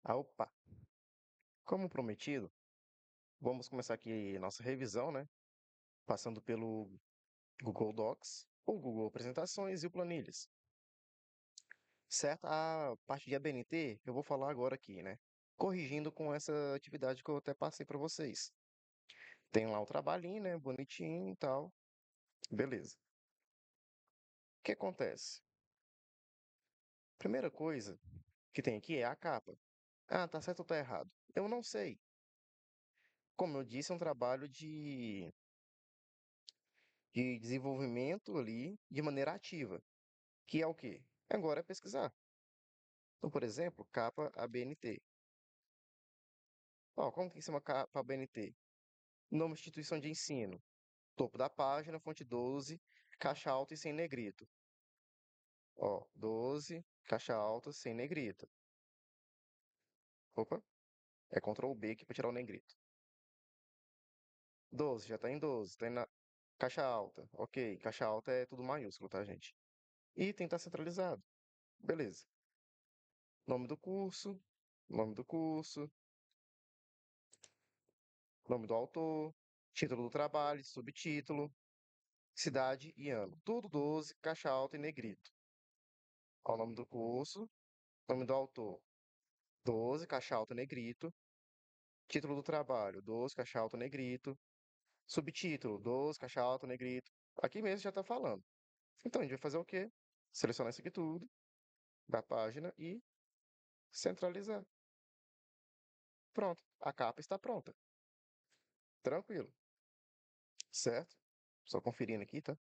Opa, como prometido, vamos começar aqui nossa revisão, né? Passando pelo Google Docs, o Google Apresentações e o Planilhas. Certo? A parte de ABNT eu vou falar agora aqui, né? Corrigindo com essa atividade que eu até passei para vocês. Tem lá o trabalhinho, né? Bonitinho e tal. Beleza. O que acontece? Primeira coisa que tem aqui é a capa. Ah, tá certo ou tá errado? Eu não sei. Como eu disse, é um trabalho de desenvolvimento ali de maneira ativa. Que é o quê? Agora é pesquisar. Então, por exemplo, capa ABNT. Ó, como tem que ser uma capa ABNT? Nome de instituição de ensino. Topo da página, fonte 12, caixa alta e sem negrito. Ó, 12, caixa alta, sem negrito. Opa, é Ctrl B aqui para tirar o negrito. 12, já tá em 12, tá na caixa alta. Ok, caixa alta é tudo maiúsculo, tá, gente? Item tá centralizado. Beleza. Nome do curso, nome do curso, nome do autor, título do trabalho, subtítulo, cidade e ano. Tudo 12, caixa alta e negrito. Qual o nome do curso? Nome do autor. 12, caixa alta, negrito. Título do trabalho. 12, caixa alta, negrito. Subtítulo. 12, caixa alta, negrito. Aqui mesmo já está falando. Então, a gente vai fazer o quê? Selecionar isso aqui tudo da página e centralizar. Pronto. A capa está pronta. Tranquilo. Certo? Só conferindo aqui, tá?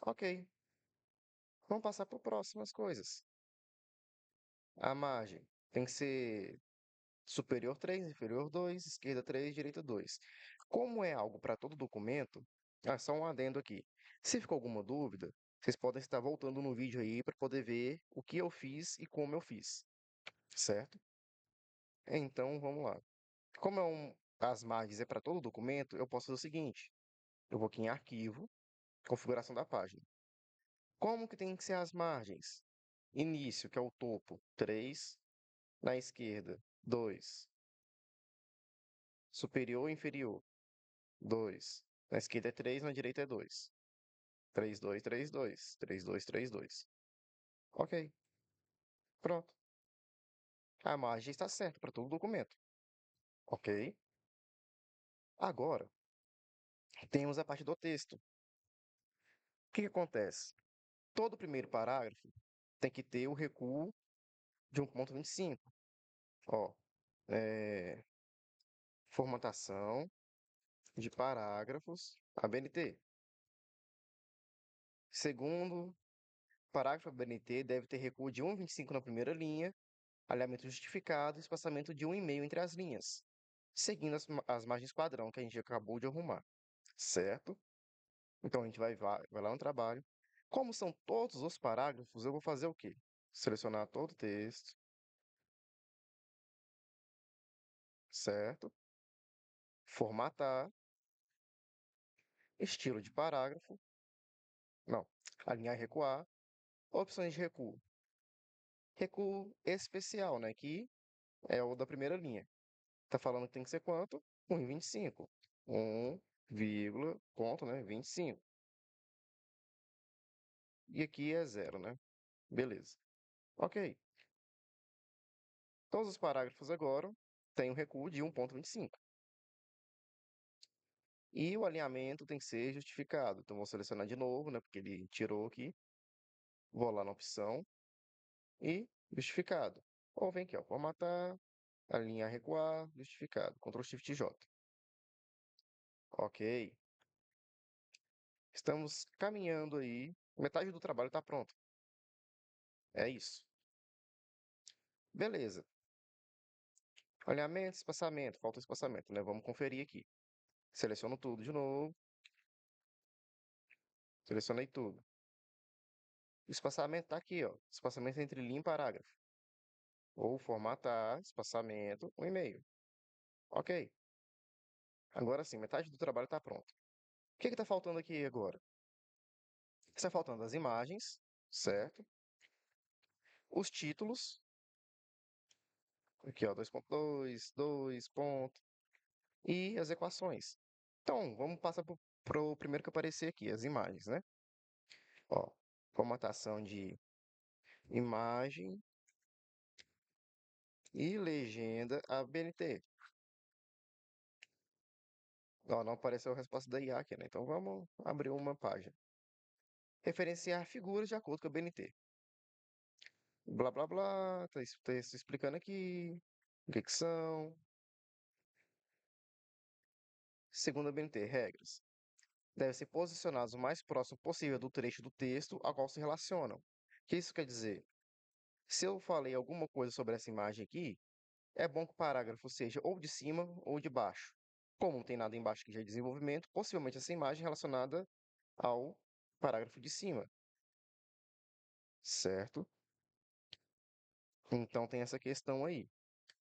Ok. Vamos passar para próximas coisas. A margem tem que ser superior 3, inferior 2, esquerda 3, direita 2. Como é algo para todo documento, só um adendo aqui. Se ficou alguma dúvida, vocês podem estar voltando no vídeo aí para poder ver o que eu fiz e como eu fiz, certo? Então, vamos lá. Como as margens é para todo documento, eu posso fazer o seguinte. Eu vou aqui em Arquivo, Configuração da página. Como que tem que ser as margens? Início, que é o topo, 3. Na esquerda, 2. Superior ou inferior, 2. Na esquerda é 3, na direita é 2. 3, 2, 3, 2. 3, 2, 3, 2. Ok, pronto. A margem está certa para todo documento. Ok? Agora, temos a parte do texto. O que que acontece? Todo primeiro parágrafo tem que ter o recuo de 1,25. Ó, é, formatação de parágrafos ABNT. Segundo parágrafo ABNT deve ter recuo de 1,25 na primeira linha, alinhamento justificado e espaçamento de 1,5 entre as linhas, seguindo as margens padrão que a gente acabou de arrumar, certo? Então a gente vai lá no trabalho. Como são todos os parágrafos, eu vou fazer o quê? Selecionar todo o texto, certo? Formatar, estilo de parágrafo, não, alinhar e recuar, opções de recuo. Recuo especial, né? Que é o da primeira linha. Tá falando que tem que ser quanto? 1,25. 1, vírgula, ponto, né? 25. E aqui é zero, né? Beleza. Ok. Todos os parágrafos agora têm um recuo de 1,25. E o alinhamento tem que ser justificado. Então, vou selecionar de novo, né? Porque ele tirou aqui. Vou lá na opção e justificado. Ou vem aqui, ó, formatar, alinhar, recuar, justificado. Ctrl Shift J. Ok. Estamos caminhando aí. Metade do trabalho está pronto. É isso. Beleza. Alinhamento, espaçamento. Falta espaçamento, né? Vamos conferir aqui. Seleciono tudo de novo. Selecionei tudo. O espaçamento está aqui, ó. Espaçamento entre linha e parágrafo. Ou formatar, espaçamento, 1,5. Ok. Agora sim, metade do trabalho está pronto. O que está faltando aqui agora? Está faltando as imagens, certo? Os títulos Aqui, ó, 2.2, 2 ponto, e as equações. Então, vamos passar para o primeiro que aparecer aqui, as imagens, né? Ó, formatação de imagem e legenda ABNT. Ó, não apareceu a resposta da IA aqui, né? Então vamos abrir uma página. Referenciar figuras de acordo com a BNT. Blá blá blá, tá texto explicando aqui o que que são. Segundo a BNT, regras. Devem ser posicionados o mais próximo possível do trecho do texto ao qual se relacionam. O que isso quer dizer? Se eu falei alguma coisa sobre essa imagem aqui, é bom que o parágrafo seja ou de cima ou de baixo. Como não tem nada embaixo que já é desenvolvimento, possivelmente essa imagem é relacionada ao parágrafo de cima, certo? Então tem essa questão aí.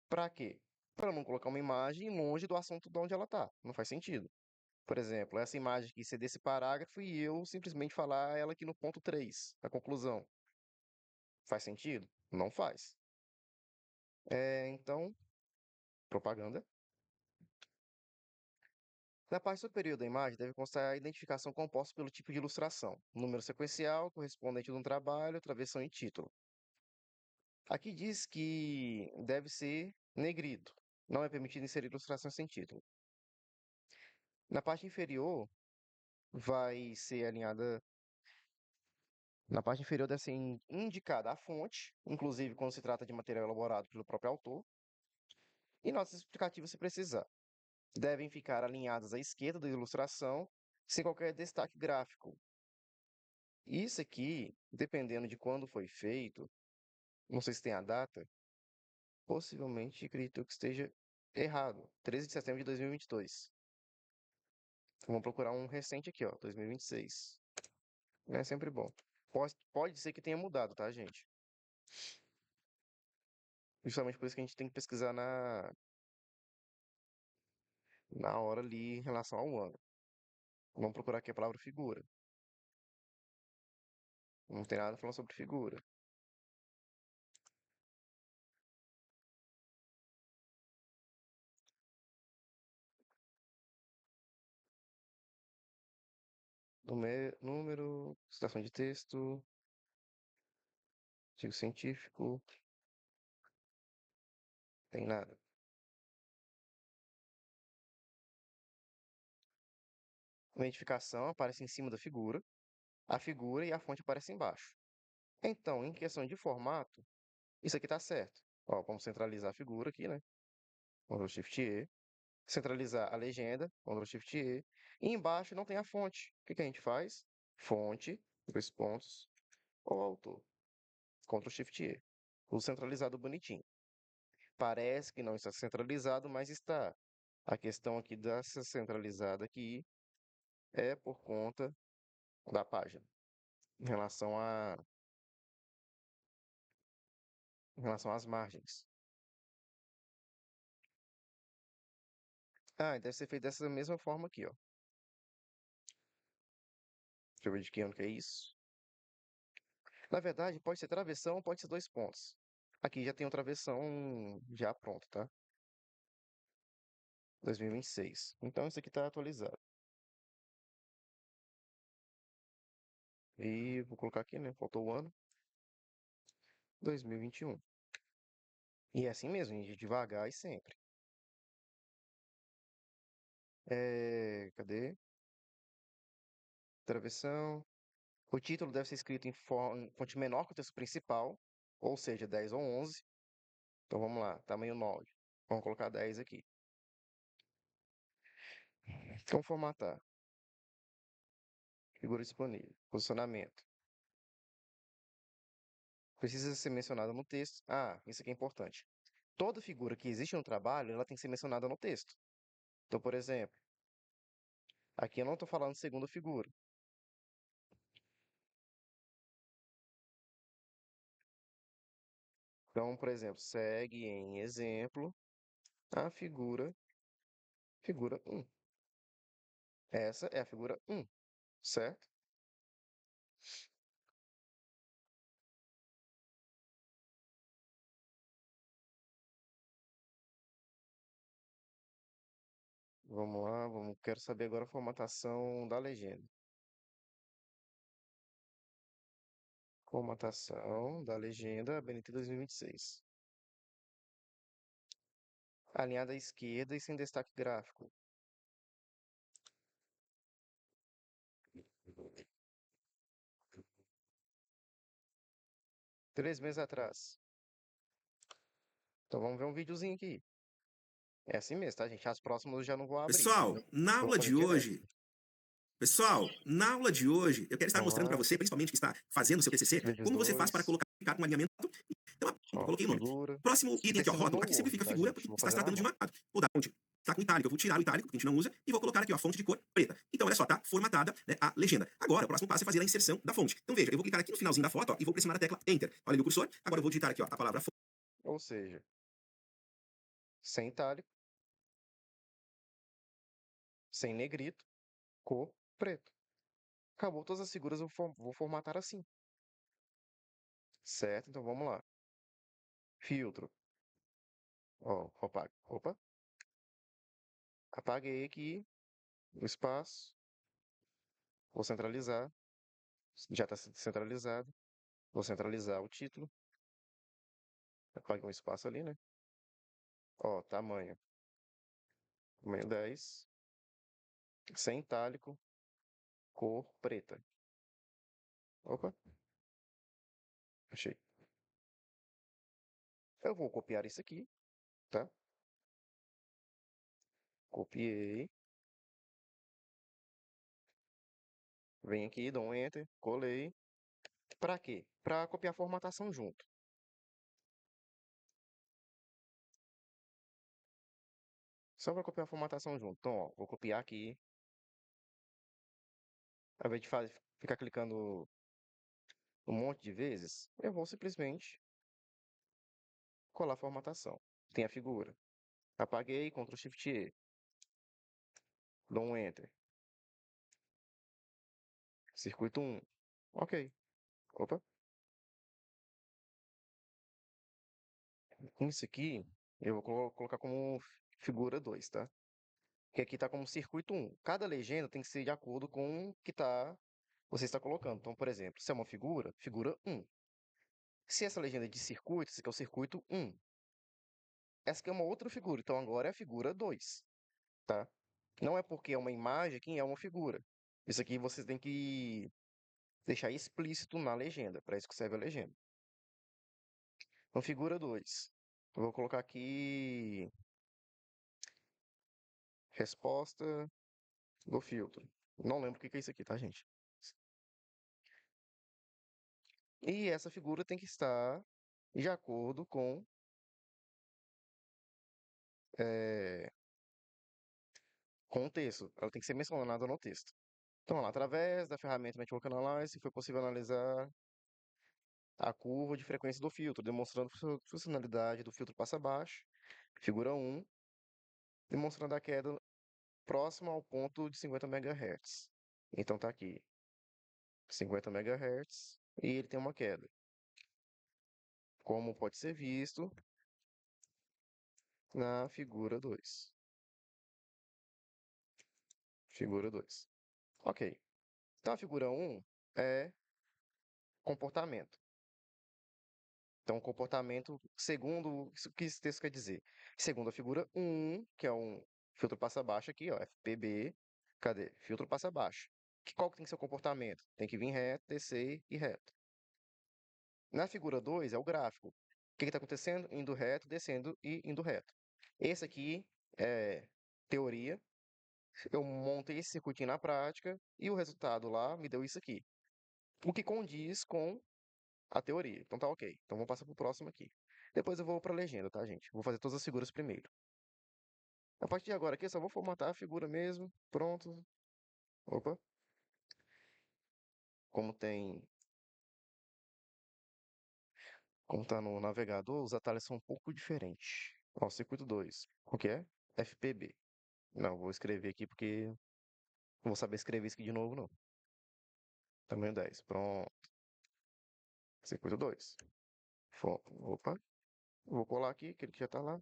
Para quê? Para não colocar uma imagem longe do assunto de onde ela está. Não faz sentido. Por exemplo, essa imagem aqui ser desse parágrafo e eu simplesmente falar ela aqui no ponto 3, a conclusão. Faz sentido? Não faz. Então, propaganda. Na parte superior da imagem deve constar a identificação composta pelo tipo de ilustração, número sequencial, correspondente de um trabalho, travessão e título. Aqui diz que deve ser negrido. Não é permitido inserir ilustração sem título. Na parte inferior, vai ser alinhada. Na parte inferior deve ser indicada a fonte, inclusive quando se trata de material elaborado pelo próprio autor, e notas explicativas se precisar. Devem ficar alinhadas à esquerda da ilustração, sem qualquer destaque gráfico. Isso aqui, dependendo de quando foi feito, não sei se tem a data, possivelmente acredito que esteja errado. 13 de setembro de 2022. Vamos procurar um recente aqui, ó, 2026. É sempre bom. Pode ser que tenha mudado, tá, gente? Justamente por isso que a gente tem que pesquisar na hora ali em relação ao ano. Vamos procurar aqui a palavra figura. Não tem nada falando sobre figura. Número, citação de texto, artigo científico, tem nada. A identificação aparece em cima da figura, a figura e a fonte aparecem embaixo. Então, em questão de formato, isso aqui está certo. Ó, vamos centralizar a figura aqui, né? Ctrl Shift E. Centralizar a legenda, Ctrl Shift E. E embaixo não tem a fonte. O que que a gente faz? Fonte, dois pontos, o autor. Ctrl Shift E. Tudo centralizado bonitinho. Parece que não está centralizado, mas está. A questão aqui dessa centralizada aqui é por conta da página, em relação em relação às margens. Ah, e deve ser feito dessa mesma forma aqui, ó. Deixa eu ver de que ano que é isso. Na verdade, pode ser travessão, pode ser dois pontos. Aqui já tem um travessão já pronto, tá? 2026. Então isso aqui está atualizado. E vou colocar aqui, né? Faltou o ano. 2021. E é assim mesmo, gente, devagar e sempre. Cadê? Travessão. O título deve ser escrito em fonte menor que o texto principal, ou seja, 10 ou 11. Então vamos lá, tamanho 9. Vamos colocar 10 aqui. Então formatar. Figura disponível. Posicionamento. Precisa ser mencionada no texto. Ah, isso aqui é importante. Toda figura que existe no trabalho, ela tem que ser mencionada no texto. Então, por exemplo, aqui eu não estou falando de segunda figura. Então, por exemplo, segue em exemplo a figura 1. Essa é a figura 1, certo? Vamos lá, quero saber agora a formatação da legenda. Formatação da legenda BNT 2026. Alinhada à esquerda e sem destaque gráfico. 3 meses atrás. Então vamos ver um videozinho aqui. É assim mesmo, tá, gente? As próximas eu já não vou abrir. Pessoal, na Vou aula fazer de direto. hoje, Pessoal, na aula de hoje, eu quero estar Vamos mostrando para lá. você, principalmente que está fazendo seu TCC, Vídeos como você faz para 2. colocar um alinhamento. Então, aqui, Ó, coloquei o nome. figura. Próximo Isso item aqui aqui, ó, sendo no rótulo. Aqui Word, significa tá, figura, gente? porque Vou está se fazer na tratando de mão. uma. Vou dar fonte. Está com itálico, eu vou tirar o itálico, que a gente não usa, e vou colocar aqui ó, a fonte de cor preta. Então, olha só, tá formatada né, a legenda. Agora, o próximo passo é fazer a inserção da fonte. Então, veja, eu vou clicar aqui no finalzinho da foto ó, e vou pressionar a tecla Enter. Olha ali o cursor. Agora eu vou digitar aqui ó, a palavra fonte. Ou seja, sem itálico, sem negrito, cor preto. Acabou todas as figuras, eu vou formatar assim. Certo? Então vamos lá. Filtro. Ó, opa. Apaguei aqui o espaço. Vou centralizar. Já está centralizado. Vou centralizar o título. Apaguei um espaço ali, né? Ó, tamanho. Tamanho 10. Sem itálico. Cor preta. Opa, achei. Eu vou copiar isso aqui, tá? Copiei. Venho aqui, dou um Enter. Colei. Pra quê? Pra copiar a formatação junto. Só para copiar a formatação junto. Então, ó, vou copiar aqui. Ao invés de ficar clicando um monte de vezes, eu vou simplesmente colar a formatação. Tem a figura. Apaguei, Ctrl Shift E. Dou um Enter. Circuito 1. Ok. Opa. Com isso aqui, eu vou colocar como figura 2, tá? Que aqui tá como circuito 1. Cada legenda tem que ser de acordo com o que você está colocando. Então, por exemplo, se é uma figura, figura 1. Se essa legenda é de circuito, esse aqui é o circuito 1. Essa aqui é uma outra figura, então agora é a figura 2, tá? Não é porque é uma imagem que é uma figura. Isso aqui você tem que deixar explícito na legenda, para isso que serve a legenda. Então, figura 2. Eu vou colocar aqui resposta do filtro. Não lembro o que é isso aqui, tá, gente? E essa figura tem que estar de acordo eh, com o texto. Ela tem que ser mencionada no texto. Então, lá, através da ferramenta Network Analysis, foi possível analisar a curva de frequência do filtro, demonstrando a funcionalidade do filtro passa-baixo. Figura 1, demonstrando a queda próxima ao ponto de 50 MHz. Então tá aqui, 50 MHz, e ele tem uma queda. Como pode ser visto na figura 2. Figura 2. Ok. Então a figura 1 é comportamento. Então, comportamento, segundo isso que esse texto quer dizer. Segundo a figura 1, que é um filtro passa-baixo aqui, ó, FPB. Cadê? Filtro passa-baixo. Qual que tem que ser o comportamento? Tem que vir reto, descer e reto. Na figura 2 é o gráfico. O que está acontecendo? Indo reto, descendo e indo reto. Esse aqui é teoria. Eu montei esse circuitinho na prática e o resultado lá me deu isso aqui. O que condiz com a teoria. Então tá ok. Então vamos passar pro próximo aqui. Depois eu vou pra legenda, tá, gente? Vou fazer todas as figuras primeiro. A partir de agora aqui, eu só vou formatar a figura mesmo. Pronto. Opa. Como tem... Como tá no navegador, os atalhos são um pouco diferentes. Ó, circuito 2. O que é? FPB. Não, vou escrever aqui porque não vou saber escrever isso aqui de novo, não. Tamanho 10. Pronto. Circuito 2. Opa. Vou colar aqui, que ele já tá lá.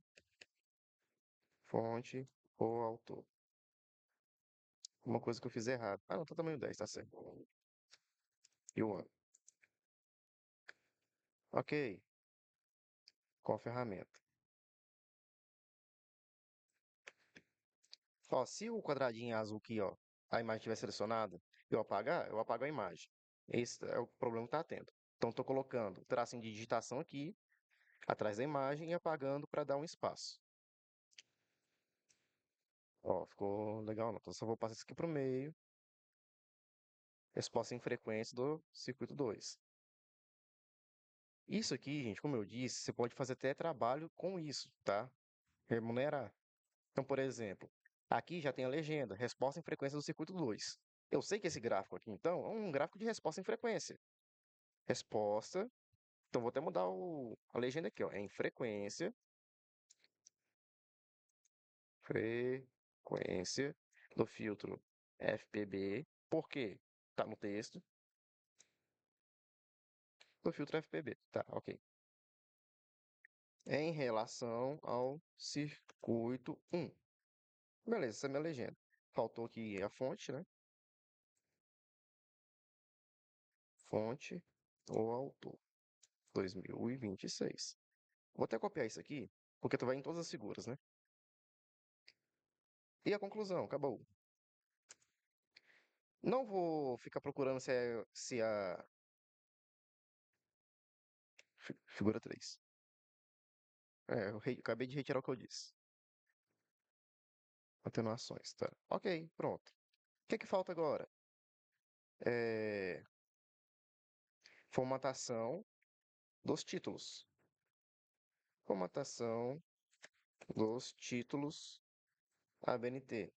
Fonte, o autor. Uma coisa que eu fiz errado. Ah, não, tá tamanho 10, tá certo. E o ano. Ok, com a ferramenta. Ó, se o quadradinho azul aqui, ó, a imagem estiver selecionada, eu apago a imagem. Esse é o problema que tá tendo. Então, estou colocando o tracinho de digitação aqui, atrás da imagem e apagando para dar um espaço. Ó, ficou legal não. Então, só vou passar isso aqui para o meio. Resposta em frequência do circuito 2. Isso aqui, gente, como eu disse, você pode fazer até trabalho com isso, tá? Remunerar. Então, por exemplo, aqui já tem a legenda, resposta em frequência do circuito 2. Eu sei que esse gráfico aqui, então, é um gráfico de resposta em frequência. Resposta. Então, vou até mudar a legenda aqui, ó. É em frequência. Frequência do filtro FPB. Por quê? Tá no texto. Do filtro FPB. Tá, ok. Em relação ao circuito 1. Beleza, essa é a minha legenda. Faltou aqui a fonte, né? Fonte, o autor, 2026. Vou até copiar isso aqui, porque tu vai em todas as figuras, né? E a conclusão, acabou. Não vou ficar procurando se a figura 3. É, acabei de retirar o que eu disse. Atenuações, tá? Ok, pronto. O que é que falta agora? É, formatação dos títulos. Formatação dos títulos ABNT.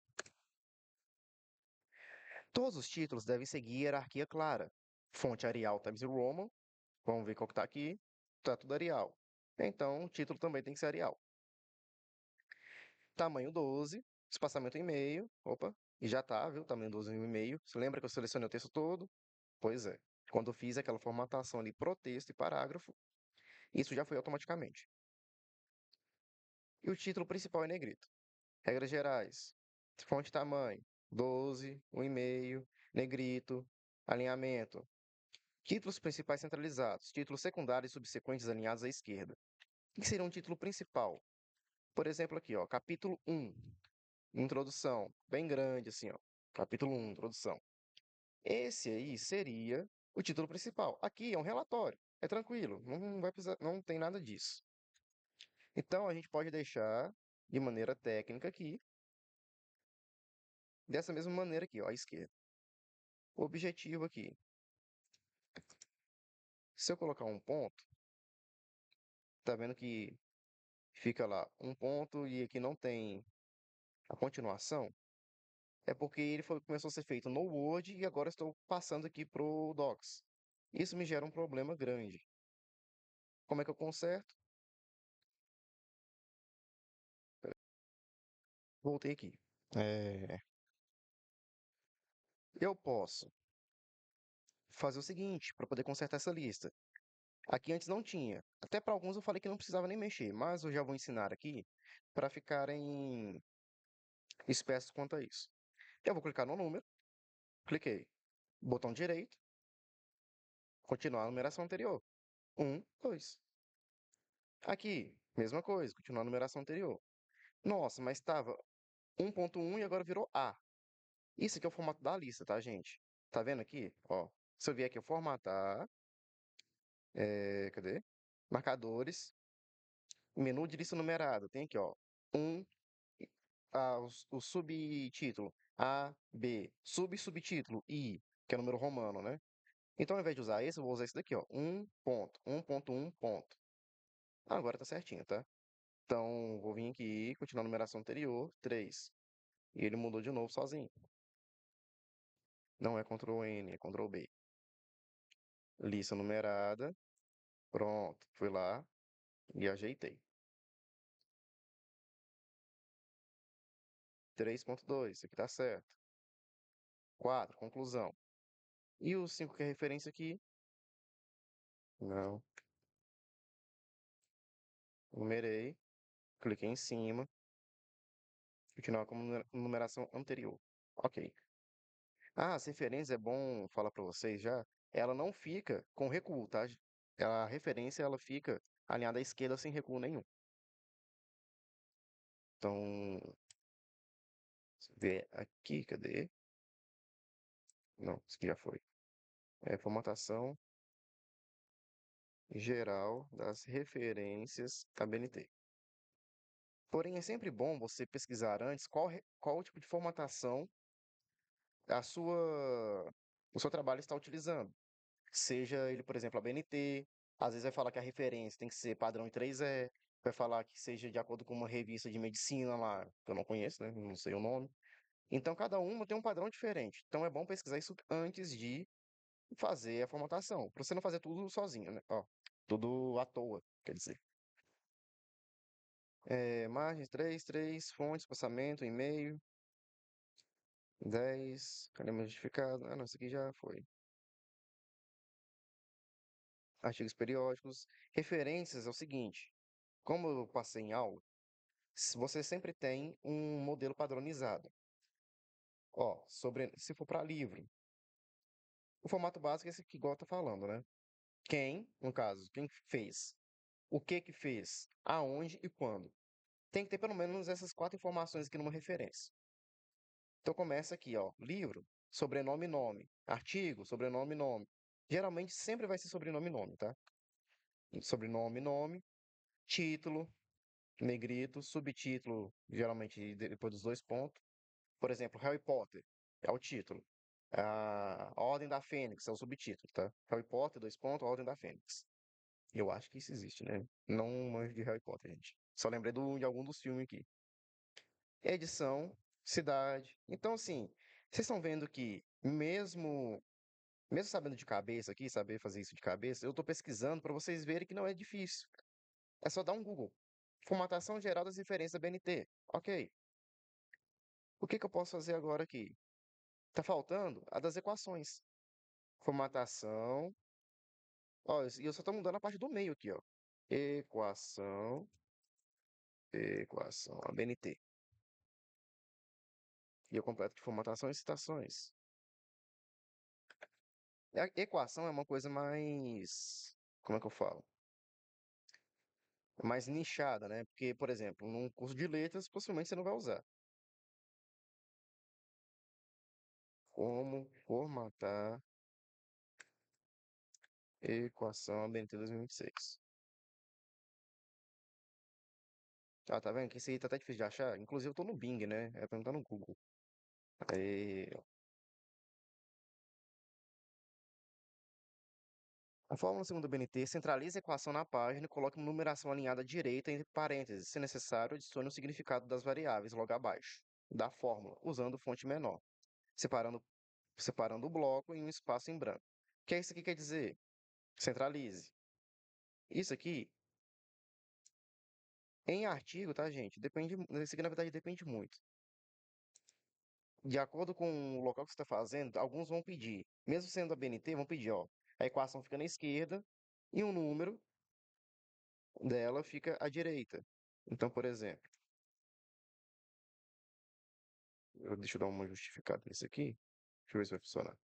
Todos os títulos devem seguir hierarquia clara. Fonte Arial Times New Roman. Vamos ver qual que está aqui. Está tudo Arial. Então, o título também tem que ser Arial. Tamanho 12, espaçamento em meio. Opa, e já tá, viu? Tamanho 12 e meio. Você lembra que eu selecionei o texto todo? Pois é. Quando eu fiz aquela formatação ali pro texto e parágrafo, isso já foi automaticamente. E o título principal é negrito. Regras gerais. Fonte tamanho, 12, 1,5, negrito, alinhamento. Títulos principais centralizados, títulos secundários e subsequentes alinhados à esquerda. O que seria um título principal? Por exemplo, aqui, ó, capítulo 1, introdução, bem grande assim, ó. Capítulo 1, introdução. Esse aí seria o título principal. Aqui é um relatório, é tranquilo, não vai precisar, não tem nada disso. Então a gente pode deixar de maneira técnica aqui, dessa mesma maneira aqui, ó, à esquerda. O objetivo aqui, se eu colocar um ponto, tá vendo que fica lá um ponto e aqui não tem a continuação? É porque começou a ser feito no Word e agora estou passando aqui para o Docs. Isso me gera um problema grande. Como é que eu conserto? Voltei aqui. É, eu posso fazer o seguinte para poder consertar essa lista. Aqui antes não tinha. Até para alguns eu falei que não precisava nem mexer, mas eu já vou ensinar aqui para ficarem espertos quanto a isso. Eu vou clicar no número, cliquei. Botão direito, continuar a numeração anterior. 2. Aqui, mesma coisa, continuar a numeração anterior. Nossa, mas estava 1.1 e agora virou A. Isso aqui é o formato da lista, tá, gente? Tá vendo aqui? Ó, se eu vier aqui, eu formatar, cadê? Marcadores, menu de lista numerada. Tem aqui, ó, 1, o subtítulo A, B, subtítulo I, que é número romano, né? Então, ao invés de usar esse, eu vou usar esse daqui, ó, 1.1.1 ponto. Agora tá certinho, tá? Então, vou vir aqui, continuar a numeração anterior, 3. E ele mudou de novo sozinho. Não é Ctrl N, é Ctrl B. Lista numerada. Pronto. Fui lá e ajeitei. 3.2, isso aqui tá certo. 4, conclusão. E o 5 que é referência aqui? Não. Numerei. Cliquei em cima. Continuar com numeração anterior. Ok. Ah, as referências é bom falar para vocês já. Ela não fica com recuo, tá? A referência ela fica alinhada à esquerda sem recuo nenhum. Então, deixa eu ver aqui, cadê? Não, isso aqui já foi. É formatação geral das referências ABNT. Porém, é sempre bom você pesquisar antes qual tipo de formatação a sua, o seu trabalho está utilizando. Seja ele, por exemplo, a BNT, às vezes vai falar que a referência tem que ser padrão em 3E, vai falar que seja de acordo com uma revista de medicina lá, que eu não conheço, né? Não sei o nome. Então, cada uma tem um padrão diferente. Então, é bom pesquisar isso antes de fazer a formatação, para você não fazer tudo sozinho, né? Ó, tudo à toa, quer dizer. Margens 3, fontes, espaçamento, e-mail, 10, cadê meu justificado? Ah, não, isso aqui já foi. Artigos periódicos. Referências é o seguinte, como eu passei em aula, você sempre tem um modelo padronizado. Ó, se for para livro, o formato básico é esse que igual eu tô falando, né? Quem, no caso, quem fez, o que que fez, aonde e quando. Tem que ter pelo menos essas quatro informações aqui numa referência. Então começa aqui, ó, livro, sobrenome, nome, artigo, sobrenome, nome. Geralmente sempre vai ser sobrenome e nome, tá? Sobrenome, nome, título, negrito, subtítulo, geralmente depois dos dois pontos. Por exemplo, Harry Potter é o título. A Ordem da Fênix é o subtítulo, tá? Harry Potter, dois pontos, a Ordem da Fênix. Eu acho que isso existe, né? Não manjo de Harry Potter, gente. Só lembrei de algum dos filmes aqui. Edição, cidade. Então, assim, vocês estão vendo que mesmo sabendo de cabeça aqui, saber fazer isso de cabeça, eu estou pesquisando para vocês verem que não é difícil. É só dar um Google. Formatação geral das referências da BNT. Ok. O que que eu posso fazer agora aqui? Tá faltando a das equações. Formatação. Ó, e eu só estou mudando a parte do meio aqui, ó. Equação, equação, a BNT. E eu completo de formatação e citações. A equação é uma coisa mais. Como é que eu falo? Mais nichada, né? Porque, por exemplo, num curso de letras, possivelmente você não vai usar. Como formatar equação ABNT 2026. Ah, tá vendo? Que esse aí tá até difícil de achar. Inclusive, eu tô no Bing, né? É perguntar no Google. Aí, a fórmula segundo o BNT centraliza a equação na página e coloca uma numeração alinhada à direita entre parênteses. Se necessário, adicione o significado das variáveis logo abaixo da fórmula, usando fonte menor, separando o bloco em um espaço em branco. O que é isso aqui quer dizer? Centralize. Isso aqui, em artigo, tá, gente? Depende, isso aqui na verdade depende muito. De acordo com o local que você está fazendo, alguns vão pedir, mesmo sendo a BNT, vão pedir, ó, a equação fica na esquerda e o número dela fica à direita. Então, por exemplo, deixa eu dar uma justificada nisso aqui. Deixa eu ver se vai funcionar.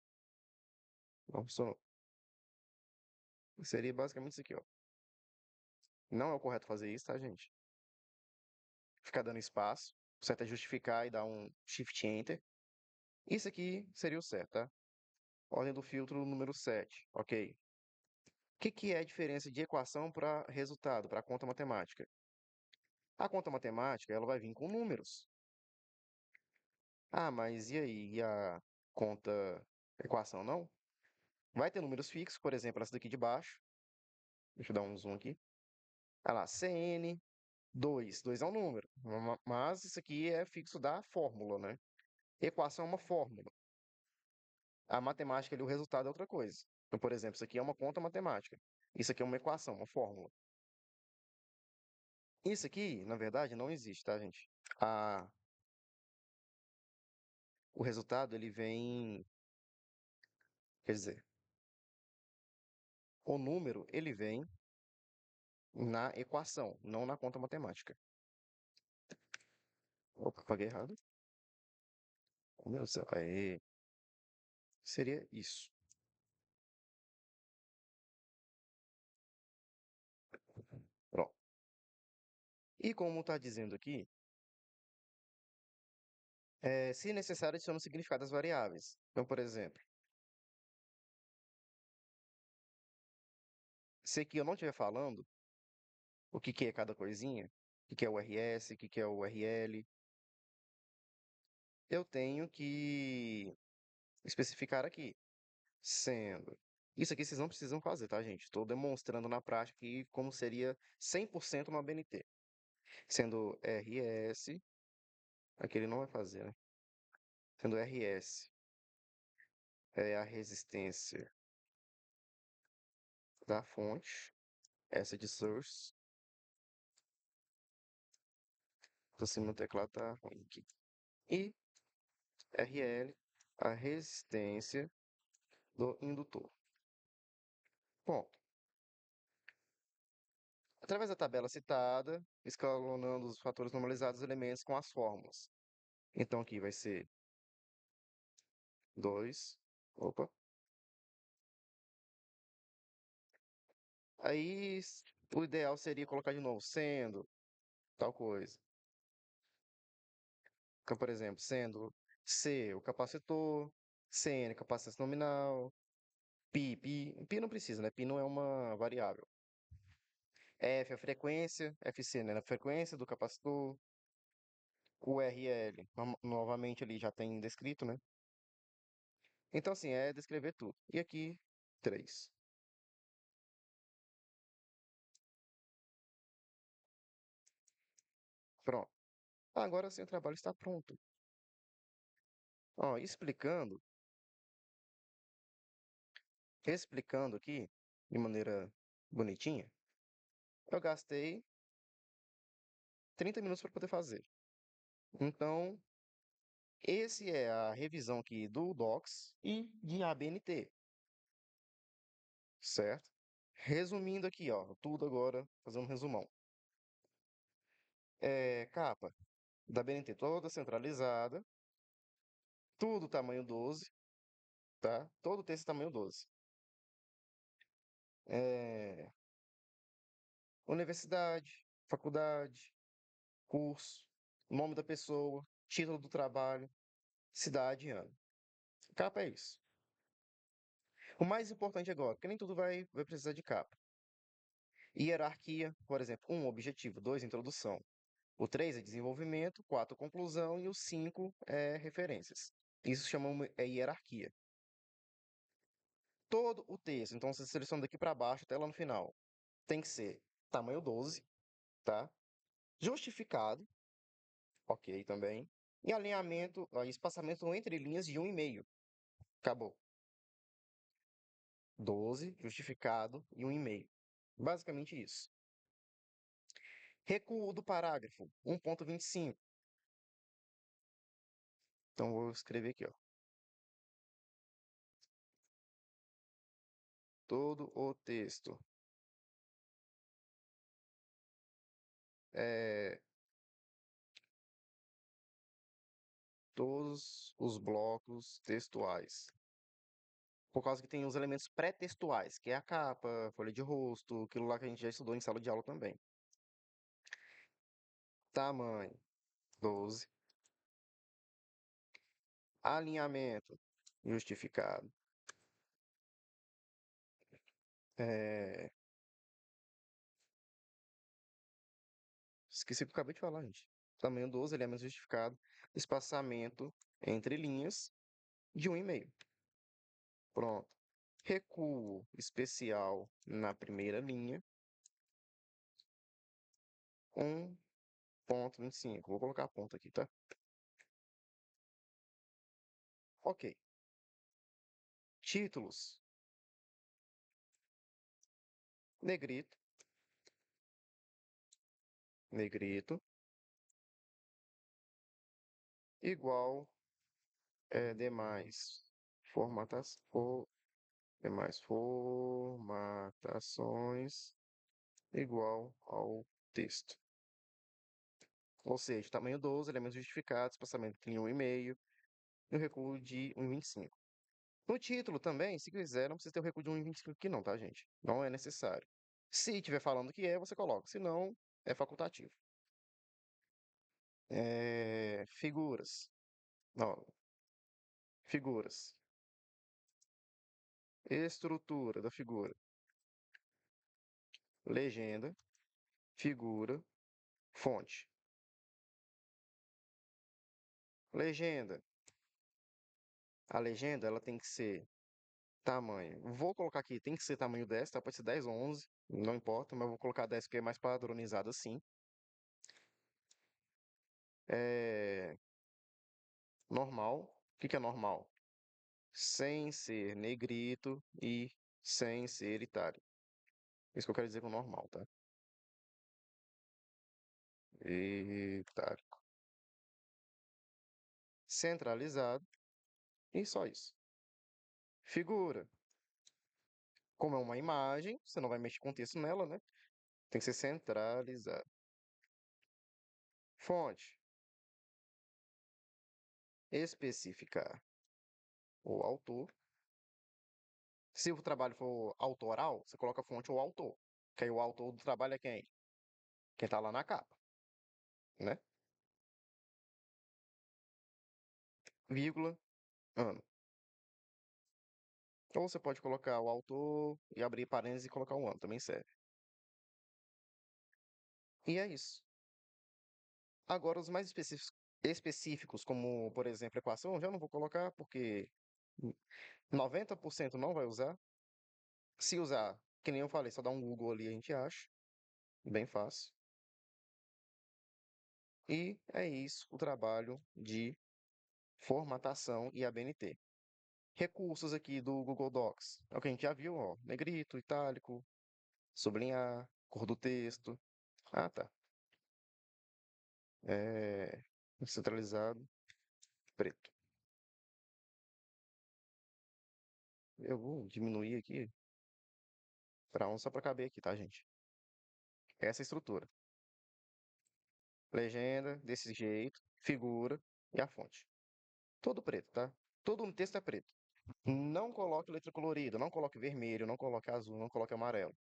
Não funcionou. Seria basicamente isso aqui, ó. Não é o correto fazer isso, tá, gente? Ficar dando espaço. O certo é justificar e dar um Shift Enter. Isso aqui seria o certo, tá? Ordem do filtro número 7. Ok. O que que é a diferença de equação para resultado, para conta matemática? A conta matemática, ela vai vir com números. Ah, mas e aí? E a conta equação não? Vai ter números fixos, por exemplo, essa daqui de baixo. Deixa eu dar um zoom aqui. Ah lá, CN 2. 2 é um número, mas isso aqui é fixo da fórmula, né? Equação é uma fórmula. A matemática ali, o resultado é outra coisa. Então, por exemplo, isso aqui é uma conta matemática. Isso aqui é uma equação, uma fórmula. Isso aqui, na verdade, não existe, tá, gente? A, o resultado, ele vem, quer dizer, o número, ele vem na equação, não na conta matemática. Opa, paguei errado. Oh, meu Deus do céu. Aê. Seria isso. Pronto. E como está dizendo aqui, se necessário, adiciona o significado das variáveis. Então, por exemplo, se aqui eu não estiver falando o que é cada coisinha, o que é o RS, o que é o RL, eu tenho que especificar aqui, sendo. Isso aqui vocês não precisam fazer, tá, gente? Estou demonstrando na prática aqui como seria 100% no ABNT. Sendo RS, aqui ele não vai fazer, né? Sendo RS, é a resistência da fonte, essa de source. Tô assim, meu teclado tá ruim aqui. E RL, a resistência do indutor. Bom, através da tabela citada, escalonando os fatores normalizados dos elementos com as fórmulas. Então aqui vai ser 2. Opa. Aí o ideal seria colocar de novo, sendo tal coisa. Então, por exemplo, sendo C o capacitor, CN capacitância nominal, pi não precisa, né? Pi não é uma variável. F a frequência, FC, né? A frequência do capacitor, o RL, novamente ali já tem descrito, né? Então, assim, é descrever tudo. E aqui, 3. Pronto. Agora sim o trabalho está pronto. Ó, explicando aqui, de maneira bonitinha, eu gastei 30 minutos para poder fazer. Então, esse é a revisão aqui do Docs e de ABNT, certo? Resumindo aqui, ó, tudo agora, fazer um resumão. Capa da BNT toda centralizada, tudo tamanho 12, tá? Todo texto tamanho 12. É, universidade, faculdade, curso, nome da pessoa, título do trabalho, cidade e ano. Capa é isso. O mais importante agora, porque nem tudo vai precisar de capa. Hierarquia, por exemplo, 1, objetivo, 2, introdução. O 3 é desenvolvimento, 4, conclusão e o 5 é referências. Isso chamamos hierarquia. Todo o texto, então você seleciona daqui para baixo até lá no final, tem que ser tamanho 12, tá? Justificado, ok também. E alinhamento, espaçamento entre linhas de 1,5. Acabou. 12, justificado e 1,5. Basicamente isso. Recuo do parágrafo, 1,25. Então, vou escrever aqui, ó. Todo o texto é, todos os blocos textuais. Por causa que tem os elementos pré-textuais, que é a capa, folha de rosto, aquilo lá que a gente já estudou em sala de aula também. Tamanho, 12. Alinhamento, justificado. É, Esqueci o que eu acabei de falar, gente. Tamanho 12, alinhamento justificado. Espaçamento entre linhas de 1,5. Pronto. Recuo especial na primeira linha, 1,25. Vou colocar a ponta aqui, tá? Ok. Títulos, negrito, negrito, igual demais formatas, demais formatações igual ao texto. Ou seja, tamanho 12, elementos justificados, espaçamento de 1,5 e o recuo de 1,25. No título também, se quiser, não precisa ter o recuo de 1,25 aqui não, tá, gente? Não é necessário. Se tiver falando que é, você coloca. Se não, é facultativo. Figuras. Não, figuras. Estrutura da figura. Legenda, figura, fonte. Legenda. A legenda, ela tem que ser tamanho. Vou colocar aqui, tem que ser tamanho 10, tá? Pode ser 10 ou 11, não importa, mas eu vou colocar 10 porque é mais padronizado assim. É normal. O que que é normal? Sem ser negrito e sem ser itálico. Isso que eu quero dizer com normal, tá? Itálico. Centralizado e só isso. Figura. Como é uma imagem, você não vai mexer com texto nela, né? Tem que ser centralizado. Fonte. Especificar o autor. Se o trabalho for autoral, você coloca fonte ou autor. Que aí o autor do trabalho é quem? Quem tá lá na capa, né? Vírgula, ano. Ou você pode colocar o autor e abrir parênteses e colocar o ano, também serve. E é isso. Agora, os mais específicos, como, por exemplo, equação, eu já não vou colocar porque 90% não vai usar. Se usar, que nem eu falei, só dá um Google ali, a gente acha. Bem fácil. E é isso o trabalho de formatação e ABNT. Recursos aqui do Google Docs. É o que a gente já viu, ó. Negrito, itálico, sublinhar, cor do texto. Ah, tá. É... Centralizado, preto. Eu vou diminuir aqui para um só para caber aqui, tá, gente? Essa é a estrutura. Legenda, desse jeito, figura e a fonte. Todo preto, tá? Todo no texto é preto. Não coloque letra colorida, não coloque vermelho, não coloque azul, não coloque amarelo.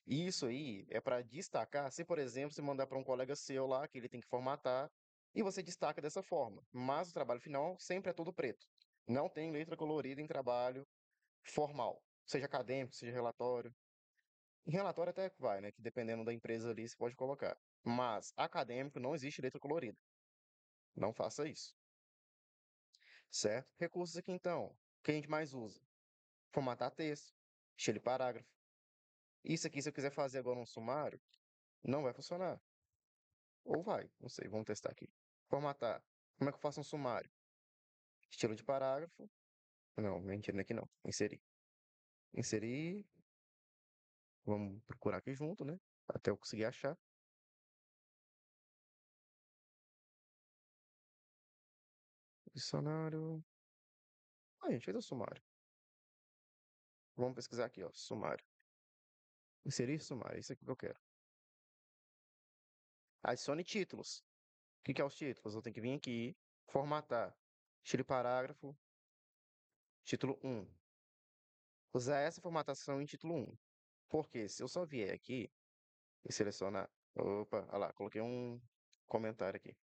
Isso aí é para destacar, se por exemplo, você mandar para um colega seu lá, que ele tem que formatar, e você destaca dessa forma. Mas o trabalho final sempre é todo preto. Não tem letra colorida em trabalho formal, seja acadêmico, seja relatório. Em relatório até que vai, né? Que dependendo da empresa ali, você pode colocar. Mas acadêmico não existe letra colorida. Não faça isso, certo? Recursos aqui então, que a gente mais usa? Formatar texto, estilo de parágrafo. Isso aqui, se eu quiser fazer agora um sumário, não vai funcionar. Ou vai, não sei, vamos testar aqui. Formatar. Como é que eu faço um sumário? Estilo de parágrafo. Não, mentira, aqui não. Inserir. Inserir. Vamos procurar aqui junto, né? Até eu conseguir achar. Dicionário. Ah, a gente fez o sumário. Vamos pesquisar aqui, ó. Sumário. Inserir sumário. Isso aqui que eu quero. Adicione títulos. O que que é os títulos? Eu tenho que vir aqui, formatar. Estilo de parágrafo. Título 1. Usar essa formatação em título 1. Porque se eu só vier aqui e selecionar. Opa, olha lá, coloquei um comentário aqui.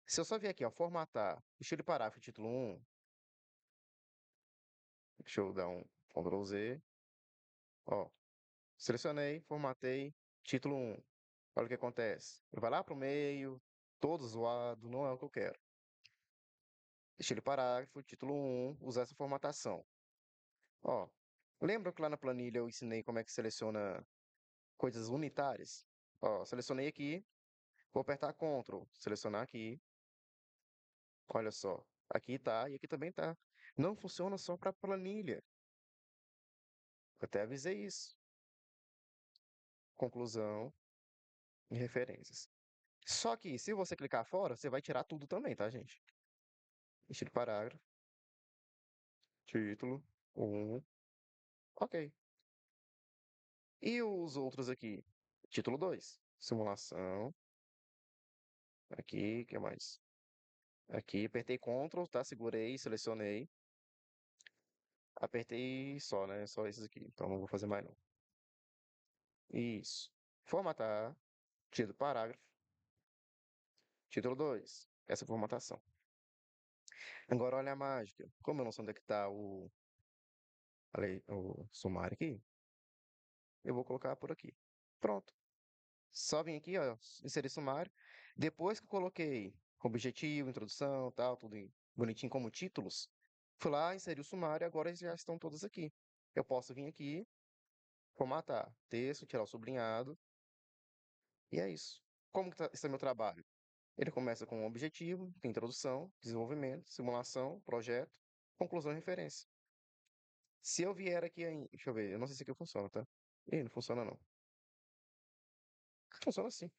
Se eu só vier aqui, ó, formatar, estilo de parágrafo, título 1, deixa eu dar um Ctrl Z, ó, selecionei, formatei, título 1. Olha o que acontece. Ele vai lá para o meio, todo zoado, não é o que eu quero. Estilo de parágrafo, título 1, usar essa formatação. Ó, lembra que lá na planilha eu ensinei como é que seleciona coisas unitárias? Ó, selecionei aqui, vou apertar Ctrl, selecionar aqui, olha só, aqui tá e aqui também tá. Não funciona só para planilha. Eu até avisei isso. Conclusão e referências. Só que se você clicar fora, você vai tirar tudo também, tá, gente? Estilo parágrafo, título, um, ok. E os outros aqui? Título 2, simulação. Aqui, o que mais? Aqui, apertei Ctrl, tá? Segurei, selecionei. Apertei só, né? Só esses aqui. Então não vou fazer mais não. Isso. Formatar. Título parágrafo. Título 2. Essa formatação. Agora olha a mágica. Como eu não sei onde é que tá o sumário aqui, eu vou colocar por aqui. Pronto. Só vim aqui, ó, inserir sumário. Depois que eu coloquei objetivo, introdução, tal, tudo bonitinho como títulos, fui lá, inseri o sumário e agora eles já estão todos aqui. Eu posso vir aqui, formatar texto, tirar o sublinhado, e é isso. Como que está meu trabalho? Ele começa com um objetivo, tem introdução, desenvolvimento, simulação, projeto, conclusão e referência. Se eu vier aqui em. Deixa eu ver, eu não sei se aqui funciona, tá? Ih, não funciona não. Funciona sim.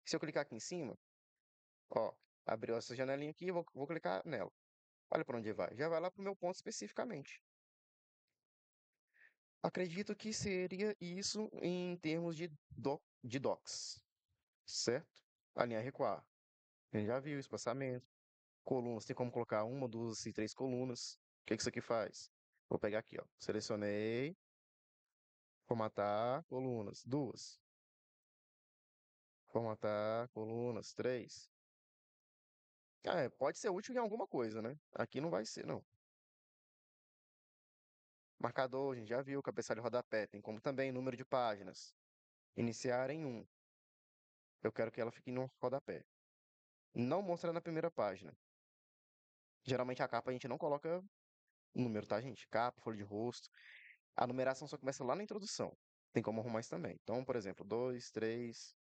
Se eu clicar aqui em cima, ó, abriu essa janelinha aqui, vou clicar nela. Olha para onde vai. Já vai lá para o meu ponto especificamente. Acredito que seria isso em termos de docs, certo? A linha recuar. A gente já viu espaçamento. Colunas, tem como colocar uma, duas e três colunas. O que que isso aqui faz? Vou pegar aqui, ó. Selecionei, formatar, colunas, duas. Formatar, colunas, três. Ah, pode ser útil em alguma coisa, né? Aqui não vai ser, não. Marcador, a gente já viu, cabeçalho e rodapé. Tem como também número de páginas. Iniciar em um. Eu quero que ela fique no rodapé. Não mostra na primeira página. Geralmente a capa a gente não coloca número, tá, gente? Capa, folha de rosto. A numeração só começa lá na introdução. Tem como arrumar isso também. Então, por exemplo, 2, 3.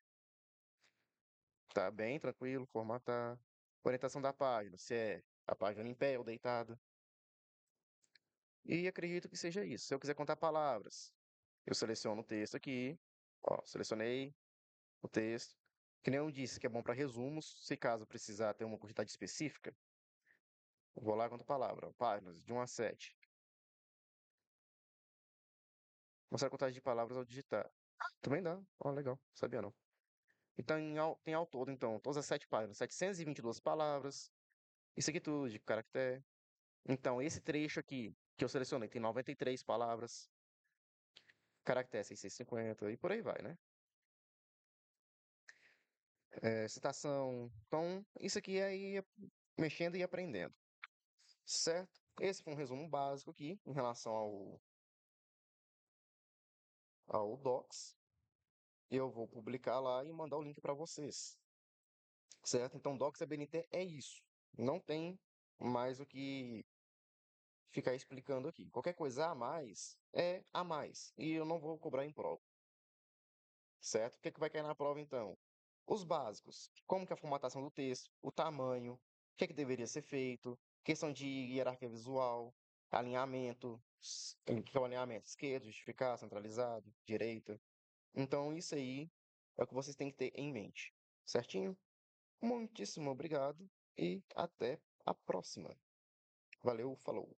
Tá bem tranquilo, formatar. Orientação da página, se é a página em pé ou deitada. E acredito que seja isso. Se eu quiser contar palavras, eu seleciono o texto aqui. Ó, selecionei o texto. Que nem eu disse, que é bom para resumos. Se caso precisar ter uma quantidade específica, eu vou lá e conto palavra. Páginas de 1 a 7. Mostrar a contagem de palavras ao digitar. Também dá. Ó, legal. Sabia não. Então, tem ao todo, então, todas as 7 páginas. 722 palavras. Isso aqui tudo de caractere. Então, esse trecho aqui que eu selecionei tem 93 palavras. Caractere 650 e por aí vai, né? Citação. Então, isso aqui é ir mexendo e aprendendo. Certo? Esse foi um resumo básico aqui em relação ao Docs. Eu vou publicar lá e mandar o link para vocês. Certo? Então, Docs ABNT é isso. Não tem mais o que ficar explicando aqui. Qualquer coisa a mais é a mais. E eu não vou cobrar em prova. Certo? O que é que vai cair na prova então? Os básicos. Como que é a formatação do texto, o tamanho, o que é que deveria ser feito, questão de hierarquia visual, alinhamento, o que é o alinhamento? Esquerdo, justificar, centralizado, direita. Então, isso aí é o que vocês têm que ter em mente. Certinho? Muitíssimo obrigado e até a próxima. Valeu, falou!